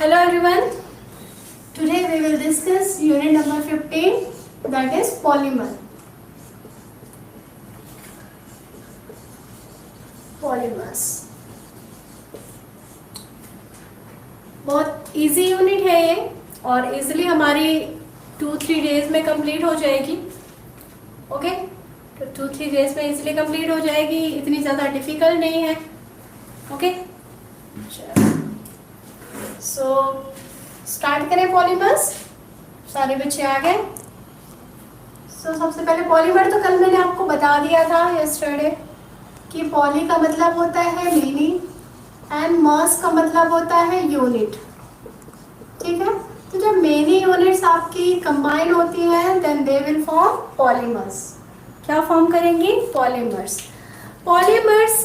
Hello everyone. Today we will discuss unit number 15, that is polymer. Polymers. बहुत easy unit है ये और easily हमारी 2-3 डेज में कंप्लीट हो जाएगी. ओके, तो 2-3 डेज में इजीली कंप्लीट हो जाएगी, इतनी ज़्यादा डिफिकल्ट नहीं है. ओके, सो स्टार्ट करें पॉलीमर्स. सारे बच्चे आ गए. सो सबसे पहले पॉलीमर तो कल मैंने आपको बता दिया था यस्टरडे कि पॉली का मतलब होता है मेनी एंड मर्स का मतलब होता है यूनिट. ठीक है, तो जब मेनी यूनिट्स आपकी कंबाइन होती हैं then they will form polymers. क्या फॉर्म करेंगी? पॉलीमर्स. पॉलीमर्स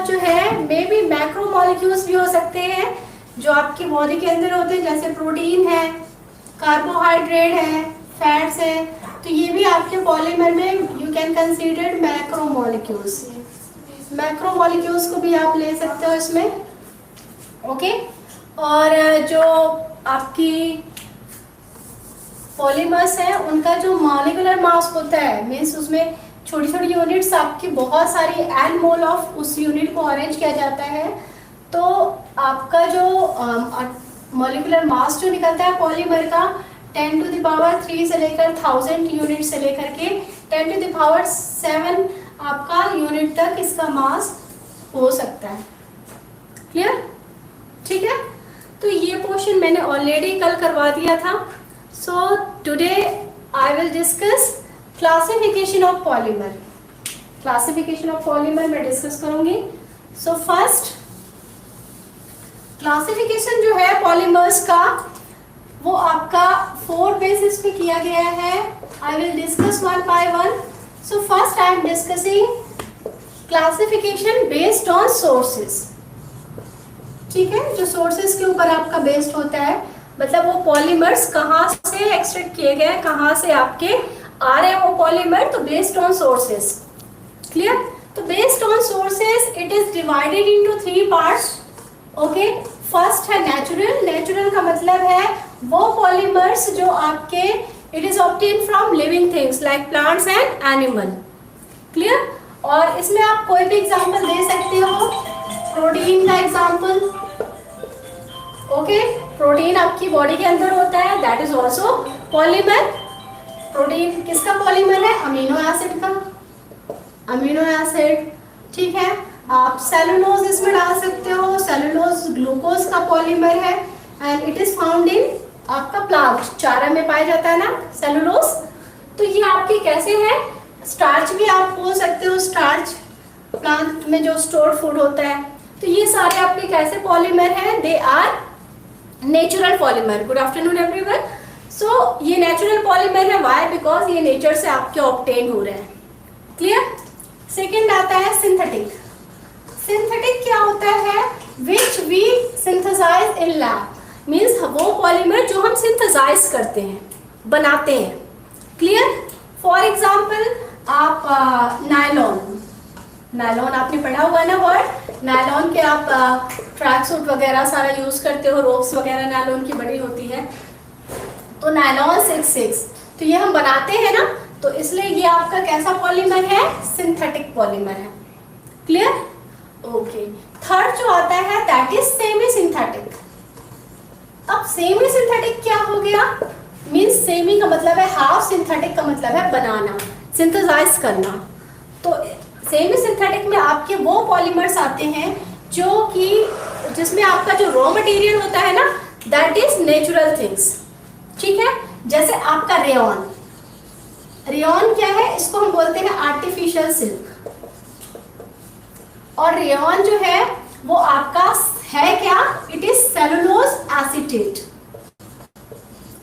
जो है मे बी मैक्रोमोलिक्यूल्स भी हो सकते हैं जो आपकी बॉडी के अंदर होते हैं, जैसे प्रोटीन है, कार्बोहाइड्रेट है, फैट्स है, तो ये भी आपके पॉलीमर में you can consider macromolecules. Macromolecules को भी आप ले सकते हो इसमें. ओके, और जो आपकी पॉलीमर्स है उनका जो मॉलिक्यूलर मास होता है, मीन्स उसमें छोटी छोटी यूनिट्स आपकी बहुत सारी एन मोल ऑफ उस यूनिट को अरेंज किया जाता है, तो आपका जो मॉलिक्यूलर मास जो निकलता है पॉलीमर का 10⁻³ से लेकर 1000 यूनिट से लेकर के 10⁻⁷ आपका यूनिट तक इसका मास हो सकता है. क्लियर? ठीक है, तो ये पोर्शन मैंने ऑलरेडी कल करवा दिया था. So today I will discuss classification of polymer. Classification of polymer मैं डिस्कस करूंगी. सो फर्स्ट क्लासिफिकेशन जो है पॉलीमर्स का वो आपका 4 बेसिस पे किया गया है. I will discuss one by one. So first I am discussing classification based on sources. ठीक है, जो सोर्सेस के ऊपर आपका बेस्ड होता है, मतलब वो पॉलीमर्स कहाँ से एक्सट्रैक्ट किए गए, कहाँ से आपके आ रहे हैं वो पॉलीमर, तो बेस्ड ऑन सोर्सेस. क्लियर? तो based on sources it is divided into 3 parts. Okay, first है नेचुरल. नेचुरल का मतलब है वो पॉलीमर्स जो आपके it is obtain from living things like plants and animal. Clear? और इसमें आप कोई भी एग्जांपल दे सकते हो. प्रोटीन का एग्जांपल. ओके, प्रोटीन आपकी बॉडी के अंदर होता है, that is also polymer. Protein किसका पॉलीमर है? अमीनो एसिड का. Amino acid. ठीक है, आप सेलुलोज इसमें डाल सकते हो. सेलुलोज ग्लूकोज का पॉलीमर है and it is found in आपका प्लांट. चारा में पाया जाता है ना सेलुलोज. तो ये आपके कैसे है? स्टार्च भी आप बोल सकते हो. स्टार्च प्लांट में जो स्टोर्ड फूड होता है, तो ये सारे आपके कैसे पॉलीमर हैं? They are natural polymer. Good afternoon everyone. So ये नेचुरल पॉलीमर है. व्हाई? बिकॉज ये नेचर से आपके ऑब्टेन हो रहे हैं. क्लियर? सेकेंड आता है सिंथेटिक. सिंथेटिक क्या होता है? Which we synthesize in lab. Means वो पॉलीमर जो हम सिंथेसाइज करते हैं, बनाते हैं. क्लियर? फॉर एग्जाम्पल आप नायलॉन. नायलॉन आपने पढ़ा हुआ ना वर्ड. नायलॉन के आप ट्रैक सूट वगैरह सारा यूज करते हो. रोप्स वगैरह नायलॉन की बड़ी होती है. तो नायलॉन 6 तो ये हम बनाते हैं ना, तो इसलिए ये आपका कैसा पॉलीमर है? सिंथेटिक पॉलीमर है. क्लियर? ओके. थर्ड जो आता है दैट इज सेमी सिंथेटिक. अब सेमी सिंथेटिक क्या हो गया? मीन्स सेमी का मतलब है हाफ, सिंथेटिक का मतलब है बनाना, सिंथेसाइज करना. तो सेमी सिंथेटिक में आपके वो पॉलीमर्स आते हैं जो कि जिसमें आपका जो रॉ मटेरियल होता है ना दैट इज नेचुरल थिंग्स. ठीक है, जैसे आपका रेयॉन. रेयॉन क्या है? इसको हम बोलते हैं आर्टिफिशियल सिल्क. और रेयॉन जो है वो आपका है क्या? It is cellulose acetate.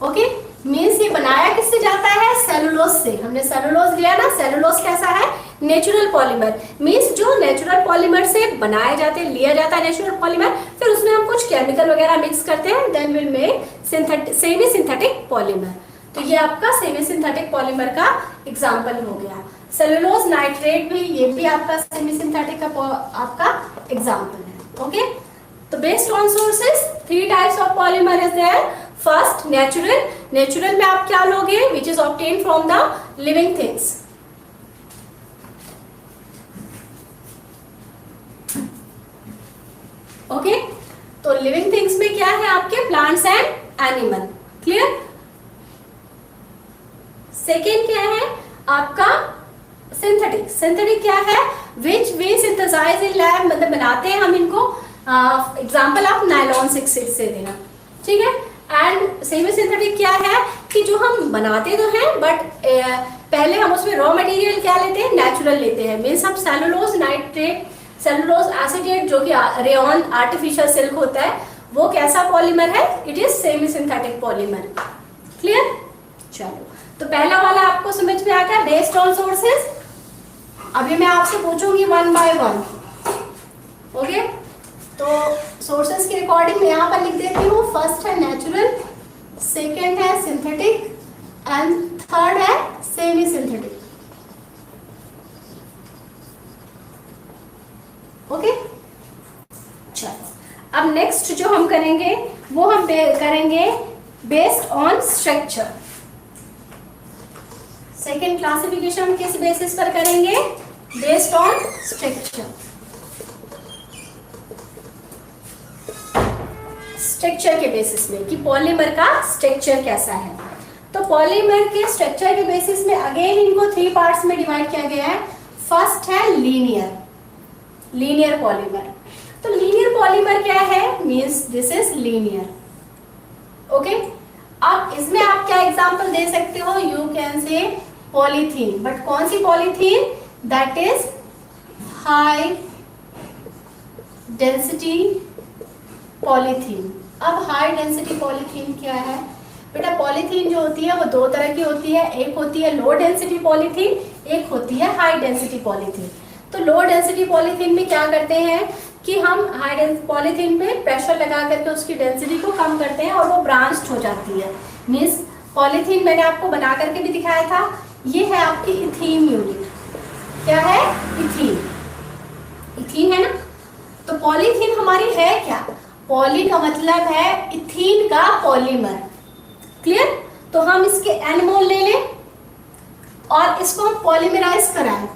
Okay, means ये बनाया किससे जाता है? सेलुलोज से. हमने सेलुलोज लिया ना. सेलुलोज कैसा है? Natural polymer. मीन्स जो नेचुरल पॉलीमर से बनाए जाते हैं, लिया जाता है नेचुरल पॉलीमर, फिर उसमें हम कुछ केमिकल वगैरह मिक्स करते हैं, then will make semi synthetic polymer. तो ये आपका सेमी सिंथेटिक पॉलीमर का एग्जाम्पल हो गया. सेलुलोज नाइट्रेट भी, ये भी आपका सेमी सिंथेटिक का आपका एग्जाम्पल है. ओके, तो based on sources 3 types of polymer is there. First natural, natural में आप क्या लोगे, which is obtain from the living things. Okay, तो लिविंग थिंग्स में क्या है आपके, plants and animal. Clear. Second क्या है आपका, सिंथेटिक। सिंथेटिक क्या है, which we synthesize in lab, मतलब बनाते हैं हम इनको। एग्जाम्पल आप नायलॉन से देना, ठीक है। एंड सेमी सिंथेटिक क्या है कि जो हम बनाते तो हैं बट पहले हम उसमें रॉ मटेरियल क्या लेते हैं, नेचुरल लेते हैं। मीन्स हम सेलुलोज नाइट्रेट, सेलुलोज एसिटेट जो कि रेयन आर्टिफिशियल सिल्क होता है, वो कैसा पॉलीमर है, it is semi synthetic polymer. Clear. चलो, तो पहला वाला आपको समझ में आ गया, बेस्ड ऑन सोर्सेज। अभी मैं आपसे पूछूंगी 1 बाय 1। ओके, तो सोर्सेज के अकॉर्डिंग मैं यहाँ पर लिख देती हूँ। फर्स्ट है नेचुरल, सेकेंड है सिंथेटिक एंड थर्ड है सेमी सिंथेटिक। ओके, चलो अब नेक्स्ट जो हम करेंगे वो हम करेंगे based on structure. Second classification हम किस बेसिस पर करेंगे, बेस्ड ऑन स्ट्रक्चर। स्ट्रक्चर के बेसिस में कि पॉलीमर का स्ट्रक्चर कैसा है। तो पॉलीमर के स्ट्रक्चर के बेसिस में अगेन इनको 3 पार्ट्स में डिवाइड किया गया है। फर्स्ट है लीनियर, लीनियर पॉलीमर। तो लीनियर पॉलीमर क्या है, means this is linear. Okay, अब इसमें आप क्या एग्जांपल दे सकते हो, you can say polythene, but कौन सी polythene, that is high density polythene. अब हाई डेंसिटी पॉलीथीन क्या है बेटा, पॉलीथीन जो होती है वो 2 तरह की होती है, एक होती है लो डेंसिटी पॉलीथीन, एक होती है हाई डेंसिटी पॉलीथीन। तो लो डेंसिटी पॉलीथीन में क्या करते हैं कि हम हाई डेंसिटी पॉलीथीन में प्रेशर लगा करके उसकी डेंसिटी को कम करते हैं और वो ब्रांच्ड हो जाती है। मीन्स पॉलीथीन मैंने आपको बना करके भी दिखाया था, ये है आपकी इथीन यूनिट। क्या है, इथीन, इथीन है ना। तो पॉलीथीन हमारी है क्या, पॉली का मतलब है इथीन का पॉलीमर। क्लियर। तो हम इसके एन मोल ले लें और इसको हम पॉलीमराइज कराएं।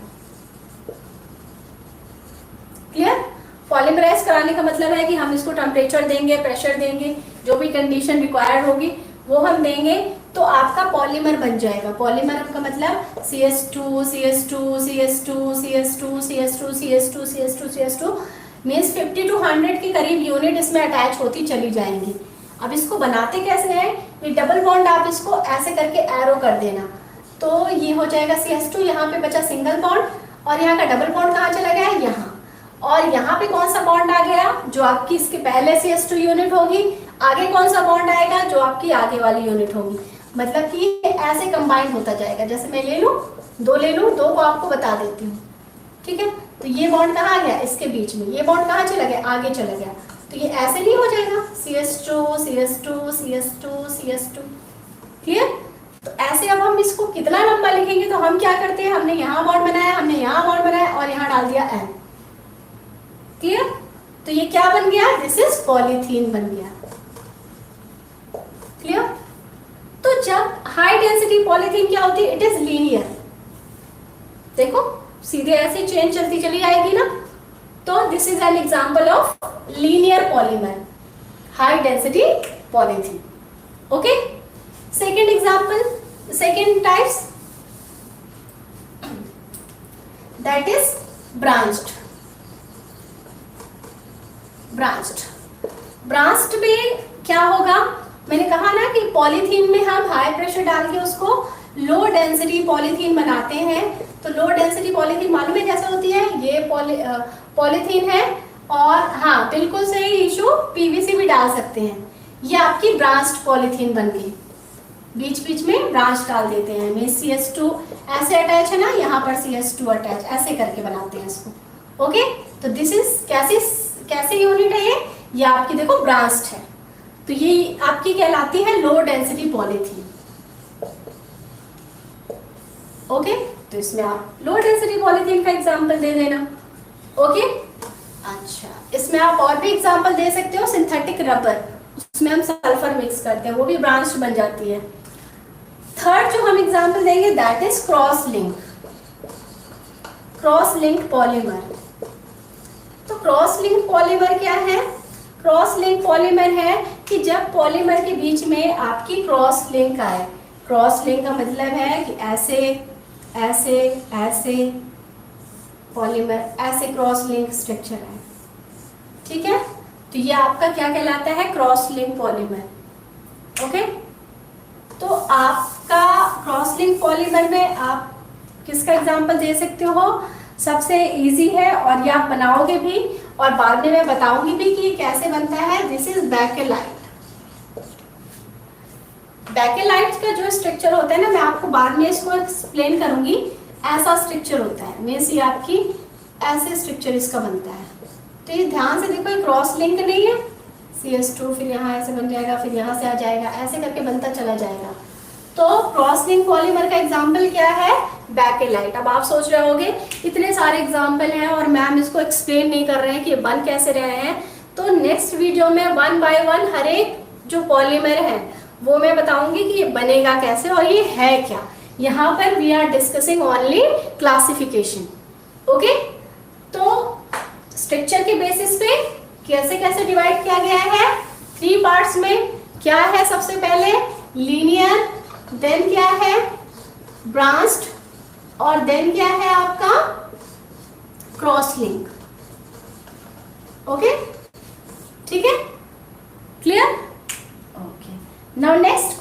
क्लियर। पॉलीमराइज कराने का मतलब है कि हम इसको टेम्परेचर देंगे, प्रेशर देंगे, जो भी कंडीशन रिक्वायर्ड होगी वो हम देंगे, तो आपका पॉलीमर बन जाएगा। पॉलीमर का मतलब CS2 CS2 CS2 CS2 CS2 CS2 CS2 CS2 means 50 to 100 के करीब यूनिट इसमें अटैच होती चली जाएंगी। अब इसको बनाते कैसे हैं, ये डबल बॉन्ड आप इसको ऐसे करके एरो कर देना, तो ये हो जाएगा CS2, यहाँ पे बचा सिंगल बॉन्ड और यहाँ का डबल बॉन्ड कहाँ चला गया, यहाँ। और यहाँ पे कौन सा बॉन्ड आ गया, जो आपकी इसके पहले CS2 यूनिट होगी, आगे कौन सा बॉन्ड आएगा, जो आपकी आगे वाली यूनिट होगी। मतलब कि ऐसे कंबाइन होता जाएगा। जैसे मैं ले लूँ, 2 ले लूँ, 2 को आपको बता देती हूँ, ठीक है। तो ये बॉन्ड कहाँ गया, इसके बीच में, ये बॉन्ड कहाँ चला गया, आगे चला गया। तो ये ऐसे नहीं हो जाएगा, CS2 CS2 CS2 CS2। Clear. तो ऐसे अब हम इसको कितना लंबा लिखेंगे, तो हम क्या करते हैं, हमने यहाँ बॉन्ड बनाया, हमने यहाँ बॉन्ड बनाया और यहाँ डाल दिया N। क्लियर। तो ये क्या बन गया, दिस इज पॉलीथीन बन गया। क्लियर। तो जब हाई डेंसिटी पॉलीथीन क्या होती है, इट इज लीनियर। देखो सीधे ऐसे चेन चलती चली जाएगी ना, तो this is an example of linear polymer, high density polythene. Okay. Second example, second types, that is branched. Branched में क्या होगा, मैंने कहा ना कि पॉलीथीन में हम हाई प्रेशर डाल के उसको लो डेंसिटी पॉलीथीन बनाते हैं। तो लो डेंसिटी पॉलीथीन मालूम है कैसे होती है, ये पॉलीथीन है और हाँ बिल्कुल सही इशू, PVC भी डाल सकते हैं। ये आपकी ब्रांच्ड पॉलीथीन बन गई, बीच बीच में ब्रांच डाल देते हैं। में CS2 ऐसे अटैच है ना, यहाँ पर CS2 अटैच, ऐसे करके बनाते हैं इसको। ओके। तो दिस इज कैसे यूनिट है ये आपकी देखो ब्रांच्ड है, तो ये आपकी कहलाती है लो डेंसिटी पॉलीथीन। ओके। तो इसमें आप लो डेंसिटी पॉलीथीन का एग्जांपल दे देना। ओके। अच्छा, इसमें आप और भी एग्जांपल दे सकते हो, सिंथेटिक रबर। उसमें हम सल्फर मिक्स करते हैं, वो भी ब्रांच बन जाती है। थर्ड जो हम एग्जांपल देंगे that is cross link, cross link polymer. तो क्रॉस लिंक पॉलीमर क्या है? क्रॉस लिंक पॉलीमर है कि जब पॉलीमर के बीच में आपकी क्रॉस लिंक आए। क्रॉस लिंक का मतलब है कि ऐसे ऐसे ऐसे पॉलीमर ऐसे क्रॉस लिंक स्ट्रक्चर है, ठीक है। तो ये आपका क्या कहलाता है? Cross link polymer. ओके, तो आपका क्रॉस लिंक पॉलीमर में आप किसका एग्जांपल दे सकते हो? सबसे इजी है और ये आप बनाओगे भी, और बाद में मैं बताऊंगी भी कि ये कैसे बनता है। This is bakelite. बेकेलाइट का जो स्ट्रक्चर होता है ना, मैं आपको बाद में इसको एक्सप्लेन करूंगी। ऐसा स्ट्रक्चर होता है, मीन्स ये आपकी ऐसे स्ट्रक्चर इसका बनता है। तो ये ध्यान से देखो, ये क्रॉस लिंक नहीं है। CH2 फिर यहाँ ऐसे बन जाएगा, फिर यहाँ से आ जाएगा, ऐसे करके बनता चला जाएगा। तो क्रॉस लिंक पॉलीमर का एग्जाम्पल क्या है? बेकेलाइट। अब आप सोच रहे होगे इतने सारे एग्जाम्पल हैं और मैम इसको एक्सप्लेन नहीं कर रहे हैं कि ये बन कैसे रहे हैं। तो नेक्स्ट वीडियो में 1 बाय 1 हर एक जो पॉलीमर है वो मैं बताऊंगी कि ये बनेगा कैसे और ये है क्या। यहाँ पर we are discussing only classification. Okay, तो स्ट्रक्चर के बेसिस पे कैसे कैसे डिवाइड किया गया है? 3 पार्ट्स में। क्या है? सबसे पहले लीनियर, देन क्या है? ब्रांच्ड, और देन क्या है आपका? Cross link. ओके, ठीक है, clear? Okay, now next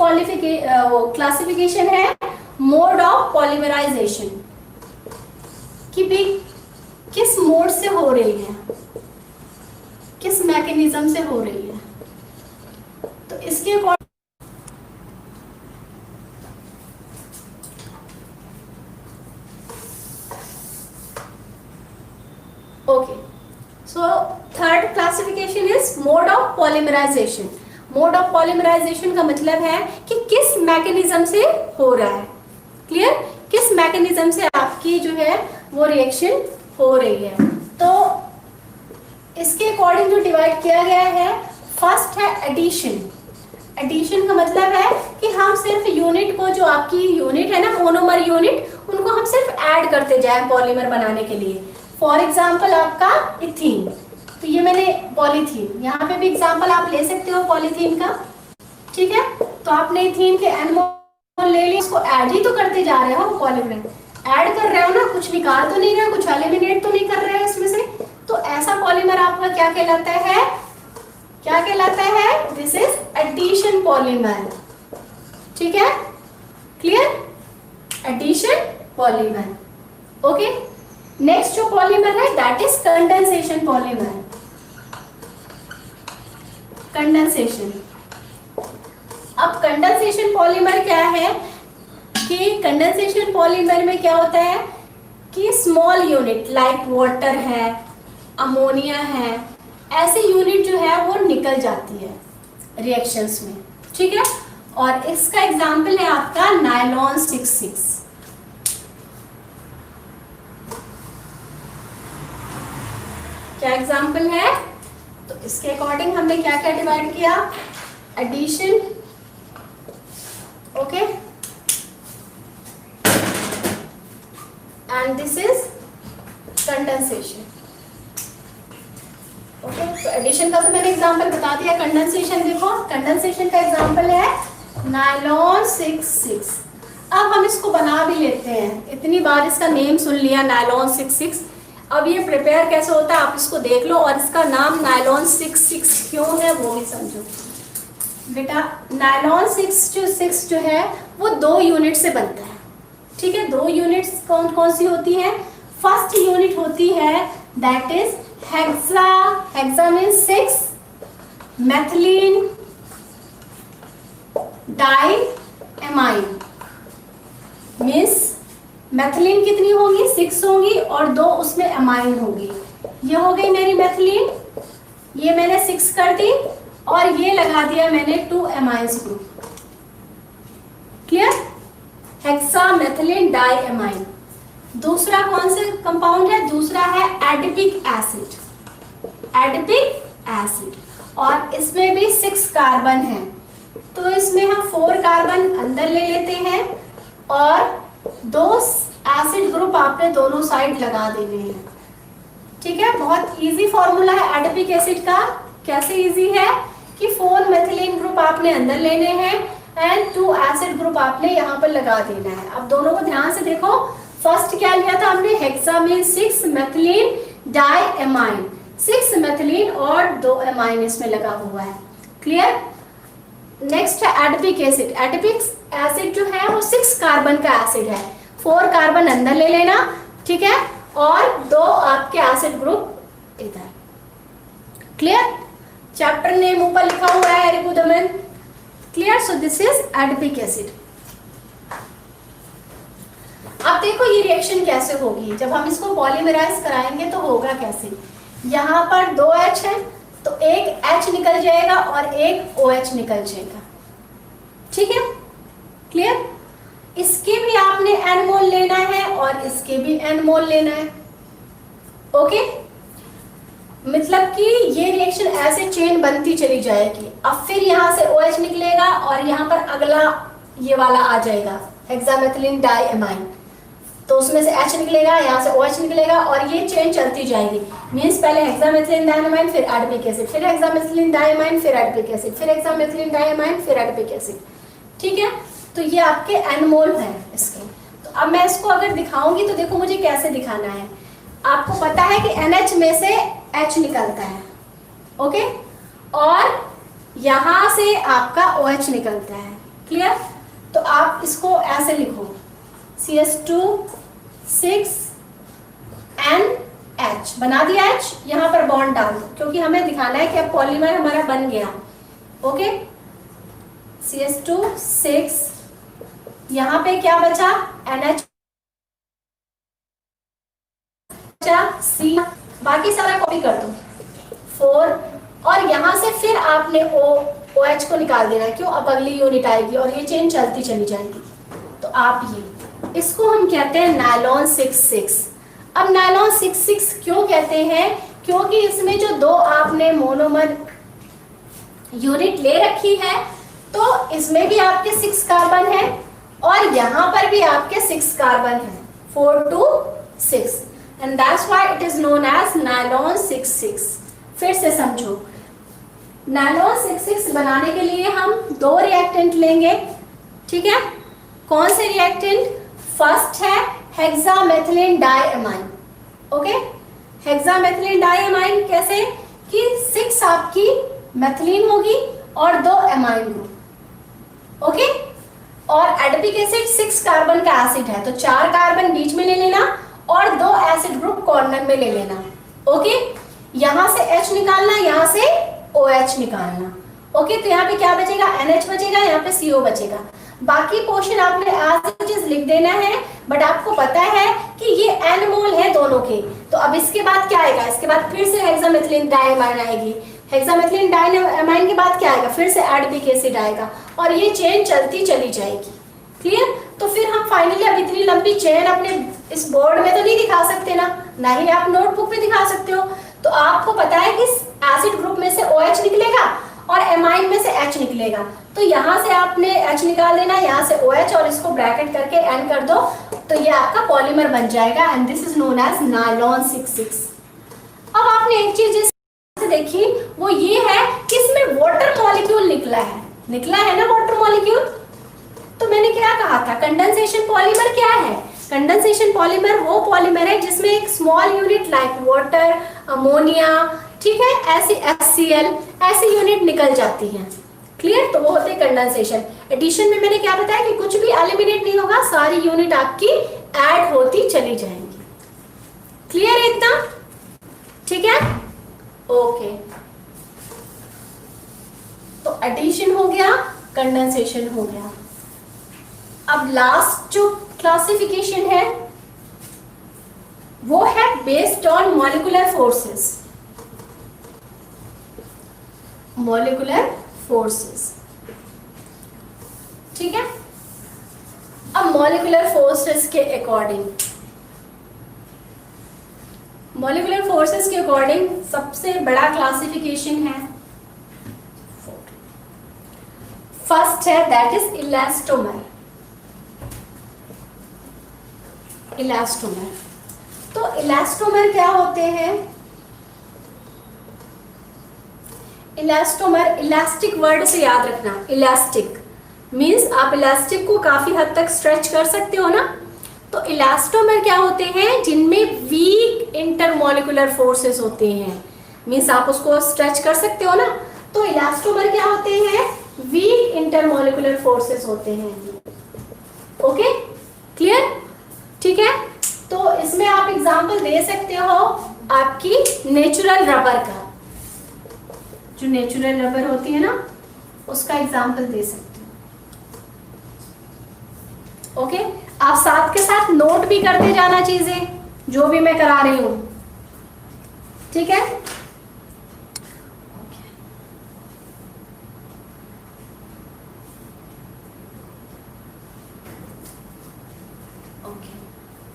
classification है मोड ऑफ पॉलीमराइजेशन, कि भी किस मोड से हो रही है, किस मैकेनिज्म से हो रही है। तो इसके according okay, so third classification is mode of polymerization. Mode of polymerisation का मतलब है कि किस मैकेनिज्म से हो रहा है। क्लियर? किस मैकेनिज्म से आपकी जो है वो रिएक्शन हो रही है। तो इसके अकॉर्डिंग जो डिवाइड किया गया है, फर्स्ट है एडिशन। एडिशन का मतलब है कि हम सिर्फ यूनिट को, जो आपकी यूनिट है ना, मोनोमर यूनिट, उनको हम सिर्फ ऐड करते जाए पॉलीमर बनाने के लिए। फॉर एग्जाम्पल आपका इथीन, तो ये मैंने पॉलीथीन, यहाँ पे भी एग्जाम्पल आप ले सकते हो पॉलीथीन का, ठीक है। तो आपने इथीन के N मोल ले लिया, उसको ऐड ही तो करते जा रहे हो, पॉलीमर ऐड कर रहे हो ना, कुछ निकाल तो नहीं रहे हो, कुछ एलिमिनेट तो नहीं कर रहे हो इसमें से। तो ऐसा पॉलीमर आपका क्या कहलाता है? क्या कहलाता है? दिस इज एडिशन पॉलीमर, ठीक है, clear? Addition polymer. Okay, next जो पॉलीमर है that is condensation polymer. Condensation, अब कंडेंसेशन पॉलीमर क्या है कि कंडेंसेशन पॉलीमर में क्या होता है कि स्मॉल यूनिट लाइक वाटर है, अमोनिया है, ऐसे यूनिट जो है वो निकल जाती है रिएक्शंस में, ठीक है। और इसका एग्जांपल है आपका नायलॉन 66। क्या एग्जांपल है? तो इसके अकॉर्डिंग हमने क्या क्या डिवाइड किया? Addition, okay, and this is condensation. Okay, तो एडिशन का तो मैंने एग्जांपल बता दिया। कंडेंसेशन देखो, कंडेंसेशन का एग्जांपल है नायलॉन 66। अब हम इसको बना भी लेते हैं, इतनी बार इसका नेम सुन लिया नायलॉन 66। अब ये प्रिपेयर कैसे होता है आप इसको देख लो, और इसका नाम नायलॉन 66 क्यों है वो भी समझो। बेटा नायलॉन 6 जो है वो 2 यूनिट से बनता है, ठीक है। 2 यूनिट्स कौन कौन सी होती है? फर्स्ट यूनिट होती है that is hexa. Hexa means 6, methylene di amine, means methylene कितनी होगी? 6 होगी और 2 उसमें एमाइन होगी। ये हो गई मेरी मेथिलीन, ये मैंने 6 कर दी और ये लगा दिया मैंने 2 amines group. Clear? Hexa methylene di amine. दूसरा कौन सा कंपाउंड है? दूसरा है एडिपिक एसिड। एडिपिक एसिड, और इसमें भी 6 कार्बन है, तो इसमें हम 4 कार्बन अंदर ले लेते हैं और 2 एसिड ग्रुप आपने दोनों साइड लगा देने हैं। ठीक है, बहुत इजी फॉर्मूला है एडिपिक एसिड का। कैसे इजी है कि 4 मेथिलीन ग्रुप आपने अंदर लेने हैं एंड 2 एसिड ग्रुप आपने यहाँ पर लगा देना है। अब दोनों को ध्यान से देखो, फर्स्ट क्या लिया था हमने, हेक्सामीन 6 मेथिलीन डाइएमाइन, 6 मेथिलीन और 2 एमाइन इसमें लगा हुआ है। क्लियर। नेक्स्ट है एडिपिक एसिड। एडिपिक एसिड जो है वो 6 कार्बन का एसिड है, 4 कार्बन अंदर ले लेना, ठीक है, और 2 आपके एसिड ग्रुप इधर। क्लियर। चैप्टर नेम ऊपर लिखा हुआ है एरिबुदमेन। Clear. So this is adipic acid. अब देखो ये रिएक्शन कैसे होगी, जब हम इसको पॉलीमराइज कराएंगे तो होगा कैसे। यहाँ पर 2 H है तो एक H निकल जाएगा और एक OH निकल जाएगा। ठीक है, क्लियर। इसके भी आपने N मोल लेना है और इसके भी N मोल लेना है। ओके, मतलब कि ये रिएक्शन ऐसे चेन बनती चली जाएगी। अब फिर यहाँ से OH निकलेगा और यहाँ पर अगला ये वाला आ जाएगा हेक्सामेथिलीन डाइएमाइन, तो उसमें से H निकलेगा, यहाँ से OH निकलेगा और ये चेन चलती जाएगी। मींस पहले हेक्सामेथिलीन डाइएमाइन, फिर एडिपिक एसिड, फिर हेक्सामेथिलीन डाइएमाइन, फिर एडिपिक एसिड, फिर हेक्सामेथिलीन डाइएमाइन, फिर एडिपिक एसिड। ठीक है, तो ये आपके N मोल है इसके। तो अब मैं इसको अगर दिखाऊंगी तो देखो मुझे कैसे दिखाना है। आपको पता है कि NH में से H निकलता है, ओके, और यहाँ से आपका OH निकलता है। क्लियर। तो आप इसको ऐसे लिखो, CS2 6 NH बना दिया H, यहाँ पर बॉन्ड डाल दो क्योंकि हमें दिखाना है कि अब पॉलीमर हमारा बन गया। ओके, CS2 6, यहाँ पे क्या बचा, NH C, बाकी सारा कॉपी कर दो 4, और यहाँ से फिर आपने OH को निकाल देना है। क्यों, अब अगली यूनिट आएगी और ये चेन चलती चली जाएगी। तो आप ये, इसको हम कहते हैं नायलॉन 6-6। अब नायलॉन 6-6 क्यों कहते हैं, क्योंकि इसमें जो 2 आपने मोनोमर यूनिट ले रखी है तो इसमें भी आपके 6 कार्बन है और यहाँ पर भी आपके 6 कार्बन है, 4 to 6, and that's why it is known as nylon 6-6। फिर से समझो, नायलॉन 6-6 बनाने के लिए हम 2 रिएक्टेंट लेंगे। ठीक है, कौन से रिएक्टेंट, फर्स्ट है hexamethylene diamine. Okay, hexamethylene diamine कैसे कि 6 आपकी मेथिलीन होगी और 2 एमाइन ग्रुप। ओके, और एडिपिक एसिड 6 कार्बन का एसिड है तो 4 कार्बन बीच में ले लेना और 2 एसिड ग्रुप कॉर्नर में ले लेना। ओके, यहाँ से H निकालना, यहाँ से OH निकालना। ओके, तो यहाँ पे क्या बचेगा, NH बचेगा, यहाँ पे CO बचेगा। बाकी पोर्शन आपने एज इट इज लिख देना है, बट आपको पता है कि ये N मोल है दोनों के। तो अब इसके बाद क्या आएगा, इसके बाद फिर से हेक्सामेथिलीन डाइएमाइन आएगी, हेक्सामेथिलीन डाइएमाइन के बाद क्या आएगा, फिर से एडिपिक एसिड आएगा और ये चेन चलती चली जाएगी। क्लियर। तो फिर हम फाइनली अब इतनी लंबी चेन अपने इस बोर्ड में तो नहीं दिखा सकते ना ही आप नोटबुक में दिखा सकते हो। तो आपको पता है कि एसिड ग्रुप में से OH निकलेगा और एमाइन में से H निकलेगा, तो यहाँ से आपने H निकाल देना, यहाँ से OH और इसको ब्रैकेट करके N कर दो, तो ये आपका पॉलीमर बन जाएगा and this is known as nylon 6-6। अब आपने एक चीज देखी, वो ये है कि इसमें वाटर मॉलिक्यूल निकला है ना वाटर मॉलिक्यूल। तो मैंने क्या कहा था, कंडेंसेशन पॉलीमर क्या है, कंडेंसेशन पॉलीमर वो पॉलीमर है जिसमें एक small unit like water, ammonia, ठीक है, ऐसी HCl ऐसी यूनिट निकल जाती हैं। क्लियर। तो वो होते हैं कंडेंसेशन। एडिशन में मैंने क्या बताया कि कुछ भी एलिमिनेट नहीं होगा, सारी यूनिट आपकी ऐड होती चली जाएंगी। क्लियर है इतना, ठीक है, ओके। तो एडिशन हो गया, कंडेंसेशन हो गया। अब लास्ट जो क्लासिफिकेशन है वो है based on molecular forces. Molecular forces, ठीक है। अब मॉलिक्यूलर फोर्सेस के अकॉर्डिंग, मॉलिक्यूलर फोर्सेस के अकॉर्डिंग सबसे बड़ा क्लासिफिकेशन है फर्स्ट है दैट इज इलास्टोमर। इलास्टोमर, तो इलास्टोमर क्या होते हैं? इलास्टोमर, इलास्टिक वर्ड से याद रखना, इलास्टिक मीन्स आप इलास्टिक को काफी हद तक स्ट्रेच कर सकते हो ना। तो इलास्टोमर क्या होते हैं? जिनमें वीक इंटरमोलिकुलर फोर्सेस होते हैं, मीन्स आप उसको स्ट्रेच कर सकते हो ना। तो इलास्टोमर क्या होते हैं? वीक इंटरमोलिकुलर फोर्सेस होते हैं। Okay, clear? ठीक है, तो इसमें आप एग्जांपल दे सकते हो आपकी नेचुरल रबर का, जो नेचुरल रबर होती है ना उसका एग्जांपल दे सकते हो। ओके, आप साथ के साथ नोट भी करते जाना चीजें जो भी मैं करा रही हूं, ठीक है?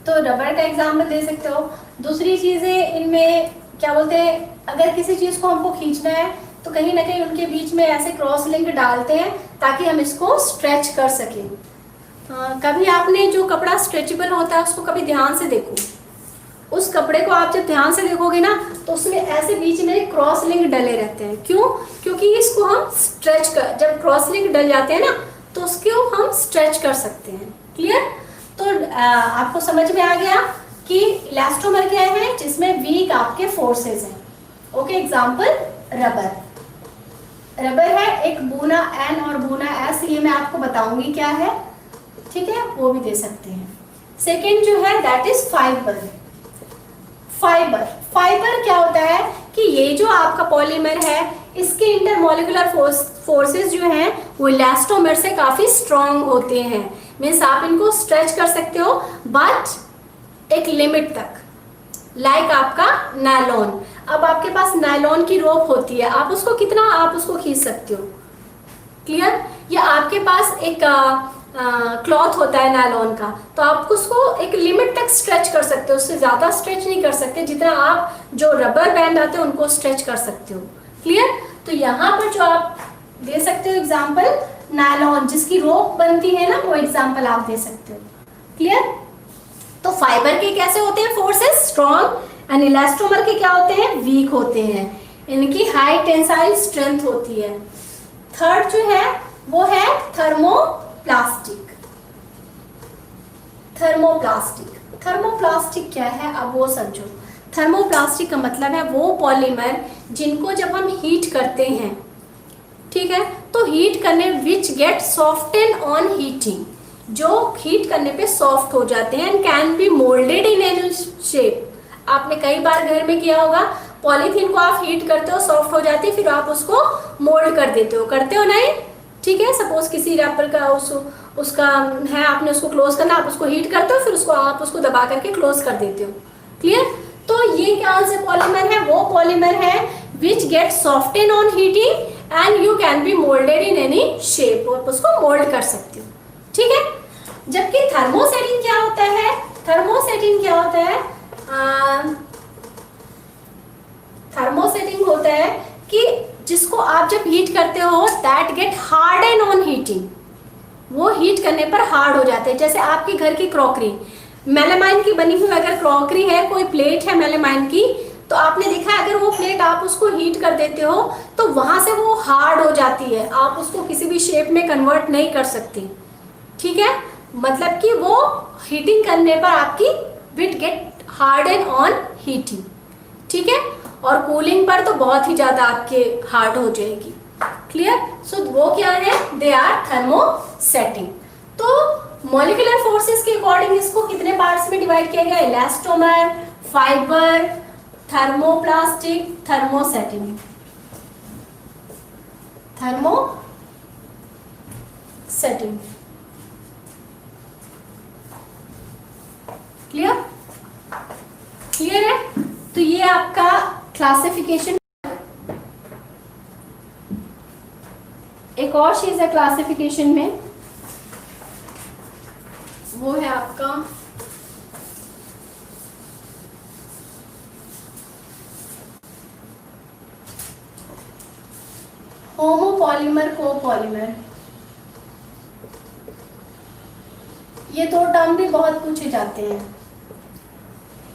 तो रबर का एग्जाम्पल दे सकते हो। दूसरी चीजें इनमें क्या बोलते हैं, अगर किसी चीज को हमको खींचना है तो कहीं ना कहीं उनके बीच में ऐसे क्रॉस लिंक डालते हैं ताकि हम इसको स्ट्रेच कर सकें। कभी आपने जो कपड़ा स्ट्रेचेबल होता है उसको कभी ध्यान से देखो, उस कपड़े को आप जब ध्यान से देखोगे ना तो उसमें ऐसे बीच में क्रॉस लिंक डले रहते हैं। क्यों? क्योंकि इसको हम स्ट्रेच कर, जब क्रॉस लिंक डल जाते हैं ना तो उसको हम स्ट्रेच कर सकते हैं। क्लियर? तो आपको समझ में आ गया कि इलास्टोमर क्या है? जिसमें वीक आपके फोर्सेस हैं। Okay, example rubber. रबर है एक बूना एन और बूना एस, ये मैं आपको बताऊंगी क्या है, ठीक है, वो भी दे सकते हैं। सेकेंड जो है that is fibre. Fibre, fibre क्या होता है कि ये जो आपका पॉलीमर है इसके इंटरमोलिकुलर फोर्सेस जो हैं वो इलास्टोमर से काफी स्ट्रॉन्ग होते हैं। मीन्स आप इनको स्ट्रेच कर सकते हो बट एक लिमिट तक, लाइक आपका नायलॉन। अब आपके पास नायलॉन की रोप होती है, आप उसको कितना आप उसको खींच सकते हो। क्लियर? या आपके पास एक क्लॉथ होता है नायलॉन का, तो आप उसको एक लिमिट तक स्ट्रेच कर सकते हो, उससे ज्यादा स्ट्रेच नहीं कर सकते जितना आप जो रबर बैंड आते हैं उनको स्ट्रेच कर सकते हो। क्लियर? तो यहाँ पर जो आप दे सकते हो एग्जाम्पल नायलॉन, जिसकी रोप बनती है ना, वो एग्जाम्पल आप दे सकते हो। क्लियर? तो फाइबर के कैसे होते हैं फोर्सेस? स्ट्रॉन्ग। एंड इलास्टोमर के क्या होते हैं? वीक होते हैं, इनकी हाई टेंसाइल स्ट्रेंथ होती है। थर्ड जो है वो है थर्मोप्लास्टिक। थर्मोप्लास्टिक, थर्मोप्लास्टिक क्या है अब वो समझो। थर्मोप्लास्टिक का मतलब है वो पॉलीमर जिनको जब हम हीट करते हैं, ठीक है, तो हीट करने विच गेट सॉफ्टन ऑन हीटिंग, जो हीट करने पे सॉफ्ट हो जाते हैं and can be moulded in any shape. आपने कई बार घर में किया होगा, पॉलीथीन को आप हीट करते हो, सॉफ्ट हो जाती है, फिर आप उसको मोल्ड कर देते हो, करते हो नहीं? ठीक है, सपोज किसी रैपर का उसका है, आपने उसको क्लोज करना, आप उसको हीट करते हो, फिर उसको आप उसको दबा करके क्लोज कर देते हो। क्लियर? तो ये क्या से पॉलीमर है? वो पॉलीमर है which get soften on heating and you can be moulded in any shape, और उसको मोल्ड कर सकते हो। ठीक है? जबकि थर्मोसेटिंग क्या होता है? थर्मोसेटिंग क्या होता है? थर्मोसेटिंग होता है कि जिसको आप जब हीट करते हो that get harden on heating, वो हीट करने पर हार्ड हो जाते हैं। जैसे आपके घर की क्रॉकरी, मेलामाइन की बनी हुई अगर क्रॉकरी है, कोई प्लेट है मेलामाइन की, तो आपने देखा है अगर वो प्लेट आप उसको हीट कर देते हो तो वहां से वो हार्ड हो जाती है, आप उसको किसी भी शेप में कन्वर्ट नहीं कर सकती। ठीक है, मतलब कि वो हीटिंग करने पर आपकी विट गेट हार्डन ऑन हीटिंग। ठीक है, और कूलिंग पर तो बहुत ही ज्यादा आपके हार्ड हो जाएगी। क्लियर? सो वो क्या है? They are thermosetting. तो मॉलिक्यूलर फोर्सेस के अकॉर्डिंग इसको कितने पार्ट्स में डिवाइड किया गया? Elastomer, fibre, thermoplastic, thermosetting. Thermosetting. Clear? Clear है? तो ये आपका क्लासिफिकेशन। एक और चीज है क्लासिफिकेशन में, वो है आपका होमोपॉलीमर, कोपॉलीमर। ये दो टर्म भी बहुत पूछे जाते हैं।